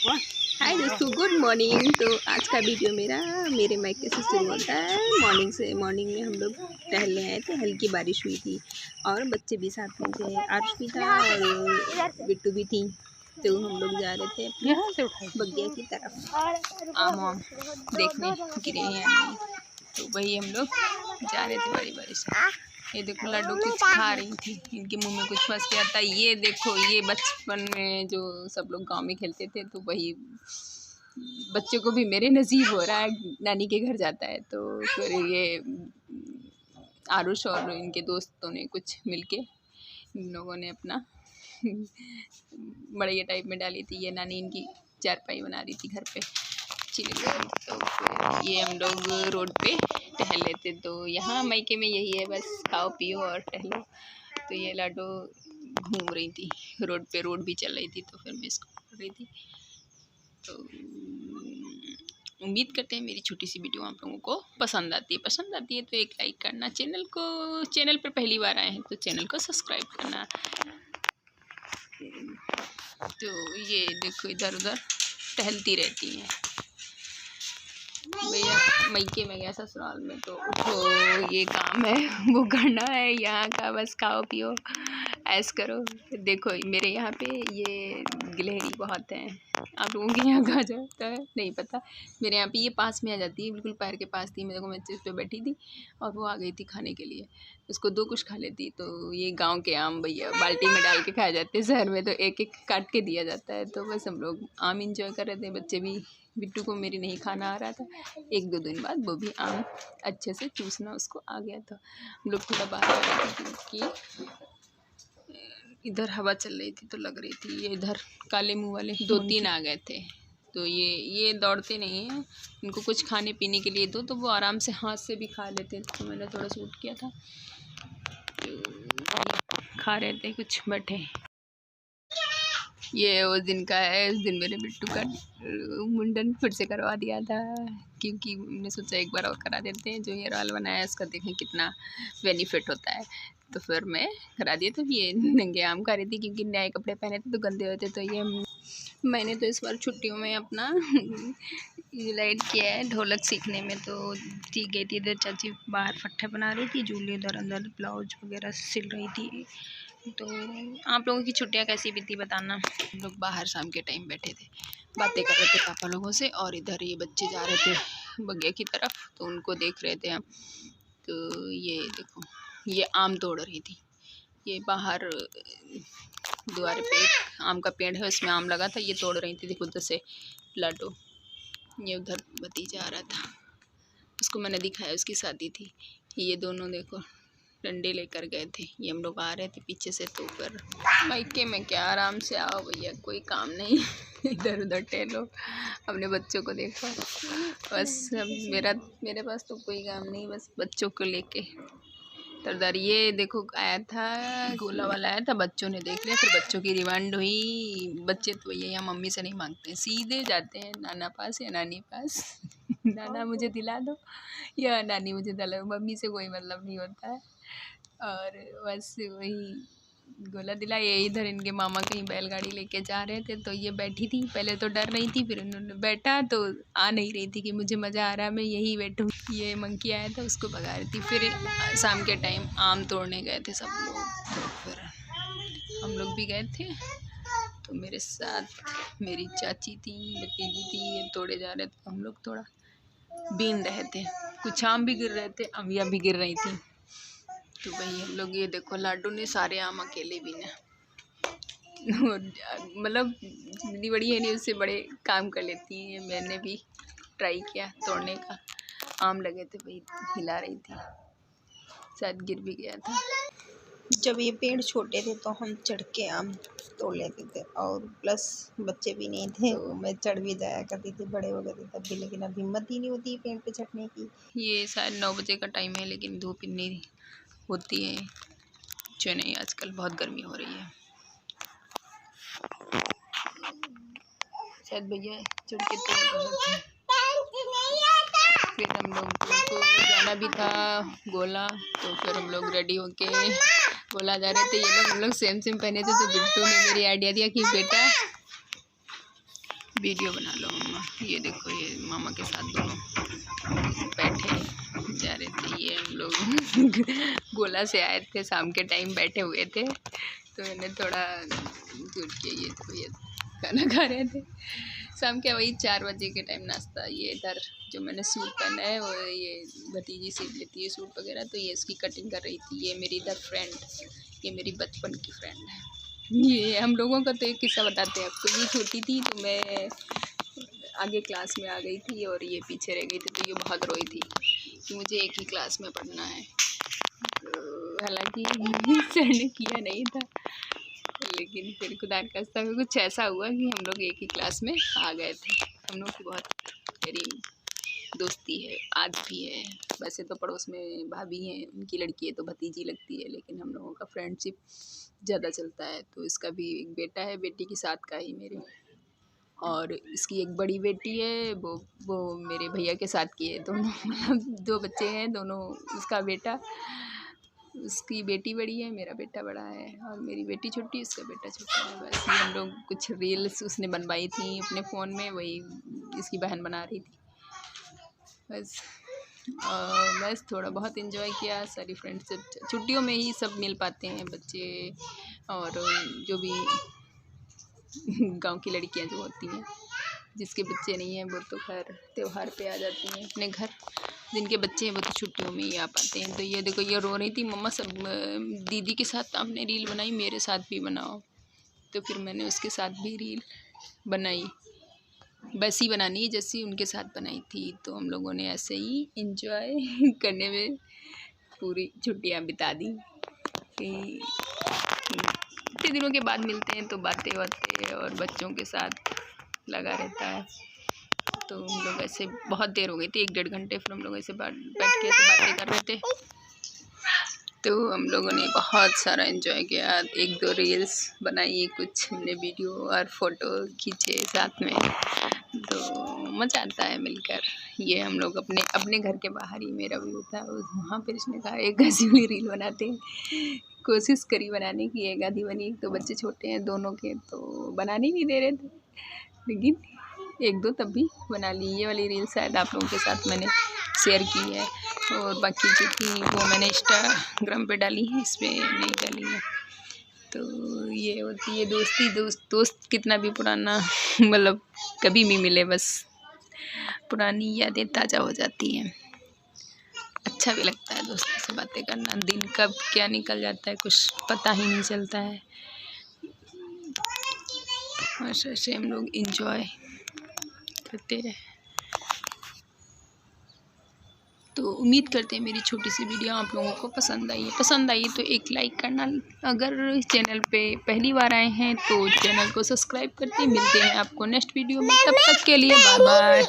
हाय दोस्तों, good morning. तो आज का वीडियो मेरे मायके से शुरू होता है। मॉर्निंग में हम लोग टहलने आए थे। हल्की बारिश हुई थी और बच्चे भी साथ में थे। आरुष भी था और बिट्टू भी थी। तो हम लोग जा रहे थे अपने बगिया की तरफ आम देखने गिरे हैं या नहीं। तो वही हम लोग जा रहे थे बड़ी बारिश। ये देखो लड्डू कुछ खा रही थी, इनके मुंह में कुछ फंस गया था। ये देखो, ये बचपन में जो सब लोग गांव में खेलते थे, तो वही बच्चों को भी मेरे नसीब हो रहा है। नानी के घर जाता है तो फिर ये आरुष और इनके दोस्तों ने कुछ मिलके इन लोगों ने अपना बढ़िया टाइप में डाली थी। ये नानी इनकी चारपाई बना रही थी घर पे चिल्ली। तो फिर ये हम लोग रोड पे टहल लेते। तो यहाँ मायके में यही है, बस खाओ पियो और टहलो। तो ये लाडो घूम रही थी रोड पे, रोड भी चल रही थी तो फिर मैं इसको पकड़ रही थी। तो उम्मीद करते हैं मेरी छोटी सी वीडियो आप लोगों को पसंद आती है तो एक लाइक करना। चैनल पर पहली बार आए हैं तो चैनल को सब्सक्राइब करना। तो ये देखो इधर उधर टहलती रहती हैं। भैया मायके में गया ससुराल में तो उठो, ये काम है वो करना है, यहाँ का बस खाओ पियो ऐस करो। देखो मेरे यहाँ पे ये गिलहरी बहुत है। आप लोगों के यहाँ कहाँ जाता है नहीं पता। मेरे यहाँ पे ये पास में आ जाती है, बिल्कुल पैर के पास थी। मेरे को मैं इस पे बैठी थी और वो आ गई थी खाने के लिए। उसको दो कुछ खा लेती। तो ये गांव के आम भैया बाल्टी में डाल के खाए जाते हैं। शहर में तो एक एक काट के दिया जाता है। तो बस हम लोग आम इंजॉय कर रहे थे, बच्चे भी। बिट्टू को मेरी नहीं खाना आ रहा था। एक दो दिन बाद वो भी आम अच्छे से चूसना उसको आ गया था। हम लोग थोड़ा बाहर आ रहे थे क्योंकि इधर हवा चल रही थी तो लग रही थी। ये इधर काले मुंह वाले 2-3 आ गए थे। तो ये दौड़ते नहीं हैं, इनको कुछ खाने पीने के लिए दो तो वो आराम से हाथ से भी खा लेते। तो मैंने थोड़ा सूट किया था तो खा रहे थे कुछ बैठे। ये उस दिन का है। उस दिन मेरे बिट्टू का मुंडन फिर से करवा दिया था क्योंकि हमने सोचा एक बार और करा देते हैं। जो हेयर ऑयल बनाया उसका देखें कितना बेनिफिट होता है। तो फिर मैं करा दिया। तो ये नंगे आम खा रही थी क्योंकि नए कपड़े पहने थे तो गंदे होते। तो ये मैंने तो इस बार छुट्टियों में अपना यूटिलाइज किया है ढोलक सीखने में। तो ठीक गई थी। इधर चाची बाहर फट्टे बना रही थी, जूली इधर अंदर ब्लाउज वगैरह सिल रही थी। तो आप लोगों की छुट्टियां कैसी बीती बताना। हम लोग बाहर शाम के टाइम बैठे थे, बातें कर रहे थे पापा लोगों से। और इधर ये बच्चे जा रहे थे बगिया की तरफ तो उनको देख रहे थे हम। तो ये देखो, ये आम तोड़ रही थी। ये बाहर द्वार पे एक आम का पेड़ है, उसमें आम लगा था, ये तोड़ रही थी। देखो उधर से लाडो, ये उधर भतीजा आ रहा था, उसको मैंने दिखाया, उसकी शादी थी। ये दोनों देखो डंडे लेकर गए थे। ये हम लोग आ रहे थे पीछे से। तो फिर मायके में क्या आराम से आओ भैया, कोई काम नहीं इधर उधर टहलो, अपने बच्चों को देखो बस। मेरे पास तो कोई काम नहीं, बस बच्चों को लेके तरदार। ये देखो आया था गोला वाला, आया था, बच्चों ने देख लिया। फिर बच्चों की डिमांड हुई। बच्चे तो ये यहाँ मम्मी से नहीं मांगते हैं, सीधे जाते हैं नाना पास या नानी पास नाना मुझे दिला दो या नानी मुझे दिला दो, मम्मी से कोई मतलब नहीं होता है। और बस वही गोला दिला। ये इधर इनके मामा कहीं बैलगाड़ी लेके जा रहे थे तो ये बैठी थी। पहले तो डर रही थी, फिर इन्होंने बैठा तो आ नहीं रही थी कि मुझे मज़ा आ रहा है मैं यही बैठूँ। ये मंकी आया था, उसको भगा रही थी। फिर शाम के टाइम आम तोड़ने गए थे सब लोग। तो फिर हम लोग भी गए थे। तो मेरे साथ मेरी चाची थी, भतीजी थी, ये तोड़े जा रहे थे। हम लोग थोड़ा बीन रहे थे, कुछ आम भी गिर रहे थे, अमियाँ भी गिर रही थी। तो वही हम लोग, ये देखो लाडू ने सारे आम अकेले बीने मतलब जितनी बड़ी है नहीं उससे बड़े काम कर लेती हैं। मैंने भी ट्राई किया तोड़ने का, आम लगे थे, वही हिला रही थी, शायद गिर भी गया था। जब ये पेड़ छोटे थे तो हम चढ़ के आम तोड़ लेते थे, और प्लस बच्चे भी नहीं थे तो मैं चढ़ भी जाया करती थी, बड़े हो गए थे तब भी। लेकिन अब हिम्मत ही नहीं होती पेड़ पे चढ़ने की। ये शायद 9 बजे का टाइम है लेकिन धूप इतनी होती है जो नहीं, आजकल बहुत गर्मी हो रही है। शायद भैया चढ़ के तोड़ रहे थे। फिर हम लोग को जाना भी था गोला। तो फिर हम लोग रेडी होके गोला जा रहे थे। ये लोग हम लोग सेम पहने थे। तो बिट्टू ने मेरी आइडिया दिया कि बेटा वीडियो बना लो मम्मा। ये देखो, ये मामा के साथ दोनों बैठे जा रहे थे। ये हम लोग गोला से आए थे, शाम के टाइम बैठे हुए थे, तो मैंने थोड़ा जुट के ये खाना खा रहे थे शाम के, वही 4 बजे के टाइम नाश्ता। ये इधर जो मैंने सूट पहना है वो ये भतीजी सिल लेती है सूट वगैरह, तो ये इसकी कटिंग कर रही थी। ये मेरी इधर फ्रेंड, ये मेरी बचपन की फ्रेंड है। ये हम लोगों का तो एक किस्सा बताते हैं आपको। ये छोटी थी तो मैं आगे क्लास में आ गई थी और ये पीछे रह गई थी, तो ये बहुत रोई थी कि मुझे एक ही क्लास में पढ़ना है। तो हालांकि सर ने किया नहीं था, लेकिन फिर खुदा का खास्ता कुछ ऐसा हुआ कि हम लोग एक ही क्लास में आ गए थे। हम लोग की बहुत मेरी दोस्ती है, आज भी है। वैसे तो पड़ोस में भाभी हैं, उनकी लड़की है तो भतीजी लगती है, लेकिन हम लोगों का फ्रेंडशिप ज़्यादा चलता है। तो इसका भी एक बेटा है, बेटी की साथ का ही मेरे, और इसकी एक बड़ी बेटी है, वो मेरे भैया के साथ की है। दोनों मतलब 2 बच्चे हैं दोनों, उसका बेटा, उसकी बेटी बड़ी है, मेरा बेटा बड़ा है, और मेरी बेटी छोटी है, उसका बेटा छोटा है। बस ये हम लोग कुछ रील्स उसने बनवाई थी अपने फ़ोन में, वही इसकी बहन बना रही थी बस। बस थोड़ा बहुत एंजॉय किया। सारी फ्रेंड्स छुट्टियों में ही सब मिल पाते हैं बच्चे, और जो भी गांव की लड़कियां जो होती हैं, जिसके बच्चे नहीं हैं वो तो खैर त्यौहार पे आ जाती हैं अपने घर। जिनके बच्चे हैं वो तो छुट्टियों में ही आ पाते हैं। तो ये देखो, ये रो रही थी, मम्मा सब दीदी के साथ आपने रील बनाई, मेरे साथ भी बनाओ। तो फिर मैंने उसके साथ भी रील बनाई, वैसी बनानी है जैसी उनके साथ बनाई थी। तो हम लोगों ने ऐसे ही एंजॉय करने में पूरी छुट्टियां बिता दी। इतने दिनों के बाद मिलते हैं तो बातें और बच्चों के साथ लगा रहता है। तो हम लोग ऐसे बहुत देर हो गई थी, 1-1.5 घंटे, फिर हम लोग ऐसे बैठ के ऐसे बातें कर रहे थे। तो हम लोगों ने बहुत सारा एंजॉय किया, 1-2 रील्स बनाई, कुछ हमने वीडियो और फ़ोटो खींचे साथ में। तो मज़ा आता है मिलकर। ये हम लोग अपने घर के बाहर ही मेरा भी होता है, वहाँ पर इसने कहा एक ऐसी वाली रील बनाते हैं। कोशिश करी बनाने की, एक आधी बनी। तो बच्चे छोटे हैं दोनों के, तो बनाने नहीं दे रहे थे, लेकिन 1-2 तब भी बना ली। ये वाली रील शायद आप लोगों के साथ मैंने शेयर की है, और बाकी जो थी वो मैंने इंस्टाग्राम पे डाली है, इस पर नहीं डाली है। तो ये होती है दोस्ती। दोस्त कितना भी पुराना मतलब कभी भी मिले, बस पुरानी यादें ताज़ा हो जाती हैं। अच्छा भी लगता है दोस्तों से बातें करना। दिन कब क्या निकल जाता है कुछ पता ही नहीं चलता है। बस ऐसे हम लोग एंजॉय करते रहे। तो उम्मीद करते हैं मेरी छोटी सी वीडियो आप लोगों को पसंद आई है। पसंद आई तो एक लाइक करना। अगर चैनल पे पहली बार आए हैं तो चैनल को सब्सक्राइब करते। मिलते हैं आपको नेक्स्ट वीडियो में, तब तक के लिए बाय बाय।